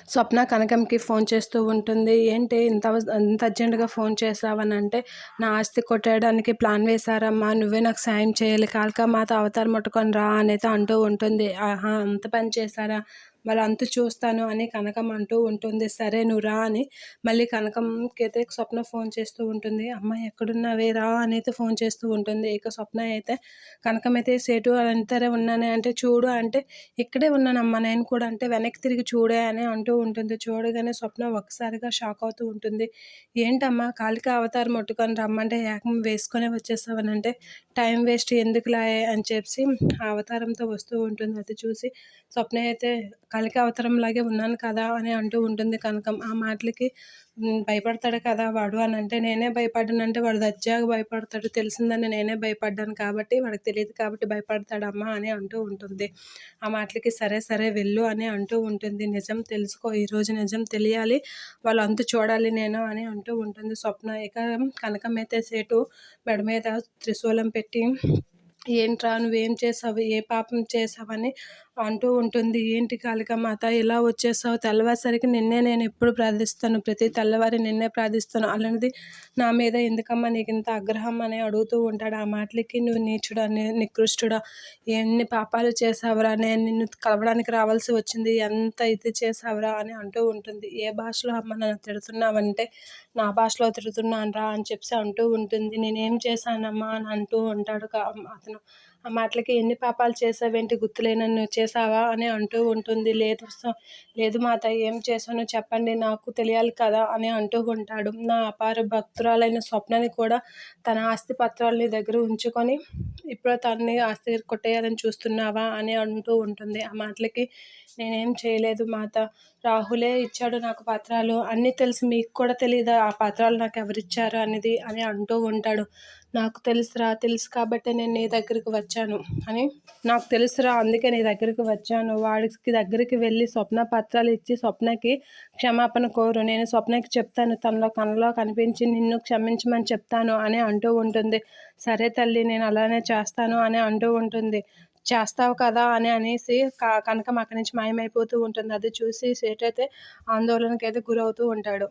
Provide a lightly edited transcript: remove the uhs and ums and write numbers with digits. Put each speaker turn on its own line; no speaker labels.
స్వప్న కనకంకి phone చేస్తూ ఉంటుంది. ఏంటి ఇంత అర్జెంట్‌గా ఫోన్ చేశావనంటే, నా ఆస్తి కొట్టేయడానికి ప్లాన్ వేశారమ్మా. నువ్వే నాకు సాయం చేయాలి. కాళికామాత అవతారం పట్టుకొని రా అనైతే అంటూ ఉంటుంది. ఆహా! అంత పని చేశారా? వాళ్ళ అంతు చూస్తాను అని కనకం అంటూ ఉంటుంది. సరే నువ్వు రా అని మళ్ళీ కనకంకైతే స్వప్న ఫోన్ చేస్తూ ఉంటుంది. అమ్మ ఎక్కడున్నావే రా అనైతే ఫోన్ చేస్తూ ఉంటుంది. ఇక స్వప్న అయితే కనకం అయితే సేటు అంతరే ఉన్నానే అంటే చూడు అంటే ఇక్కడే ఉన్నానమ్మా నేను కూడా అంటే వెనక్కి తిరిగి చూడే అని అంటూ ఉంటుంది. చూడగానే స్వప్న ఒక్కసారిగా షాక్ అవుతూ ఉంటుంది. ఏంటమ్మా కాళికా అవతారం ముట్టుకొని రమ్మంటే ఏకం వేసుకొనే వచ్చేసావనంటే టైం వేస్ట్ ఎందుకులా అని చెప్పి ఆ అవతారంతో వస్తూ ఉంటుంది. అది చూసి స్వప్న అయితే కాళికా అవతారంలాగే ఉన్నాను కదా అని అంటూ ఉంటుంది కనకం. ఆ మాటలకి భయపడతాడు కదా వాడు అని అంటే నేనే భయపడ్డానంటే వాడు దజ్జాగా భయపడతాడు. తెలిసిందని నేనే భయపడ్డాను కాబట్టి వాడికి తెలియదు కాబట్టి భయపడతాడమ్మా అని అంటూ ఉంటుంది. ఆ మాటలకి సరే సరే వెళ్ళు అని అంటూ ఉంటుంది. నిజం తెలుసుకో ఈరోజు నిజం తెలియాలి. వాళ్ళ అంతు చూడాలి నేను అని అంటూ ఉంటుంది స్వప్న. ఇక కనకం అయితే సేటు మెడ మీద త్రిశూలం పెట్టి ఏంట్రా నువ్వేం చేసావు? ఏ పాపం చేసావని అంటూ ఉంటుంది. ఏంటి కాళికామాత ఇలా వచ్చేసావు? తెల్లవారేసరికి నిన్నే నేను ఎప్పుడు ప్రార్థిస్తాను. ప్రతి తెల్లవారి నిన్నే ప్రార్థిస్తాను. అలాంటిది నా మీద ఎందుకమ్మా నీకింత ఆగ్రహం అని అడుగుతూ ఉంటాడు. ఆ మాటలకి నువ్వు నీచుడా, నికృష్టుడా, ఎన్ని పాపాలు చేసావురా? నేను నిన్ను కలవడానికి రావాల్సి వచ్చింది. ఎంత ఇది చేసావురా అని అంటూ ఉంటుంది. ఏ భాషలో అమ్మ నన్ను తిడుతున్నావంటే నా భాషలో తిడుతున్నానురా అని చెప్పి అంటూ ఉంటుంది. నేనేం చేశానమ్మా అని అంటూ ఉంటాడు అతను. ఆ మాటలకి ఎన్ని పాపాలు చేసావేంటి గుర్తులేనన్ను చేసావా అని అంటూ ఉంటుంది. లేదు మాత ఏం చేశానో చెప్పండి నాకు తెలియాలి కదా అని అంటూ ఉంటాడు. నా అపార భక్తురాలైన స్వప్నని కూడా తన ఆస్తి పత్రాలని దగ్గర ఉంచుకొని ఇప్పుడు తనని ఆస్తి కొట్టేయాలని చూస్తున్నావా అని అంటూ ఉంటుంది. ఆ మాటలకి నేనేం చేయలేదు మాత, రాహులే ఇచ్చాడు నాకు పత్రాలు. అన్నీ తెలిసి మీకు కూడా తెలీదా ఆ పత్రాలు నాకు ఎవరిచ్చారు అనేది అని అంటూ ఉంటాడు. నాకు తెలుసు కాబట్టే నేను నీ దగ్గరికి వచ్చాను అని నాకు తెలుసురా అందుకే నీ దగ్గరికి వచ్చాను. వాడికి దగ్గరికి వెళ్ళి స్వప్న పత్రాలు ఇచ్చి స్వప్నకి క్షమాపణ కోరు. నేను స్వప్నకి చెప్తాను. తనలో కలలో కనిపించి నిన్ను క్షమించమని చెప్తాను అని అంటూ ఉంటుంది. సరే తల్లి నేను అలానే చేస్తాను అని అంటూ ఉంటుంది. చేస్తావు కదా అని అనేసి కనకం అక్కడి నుంచి మాయమైపోతూ ఉంటుంది. అది చూసి సేటు అయితే ఆందోళనకైతే గురవుతూ ఉంటాడు.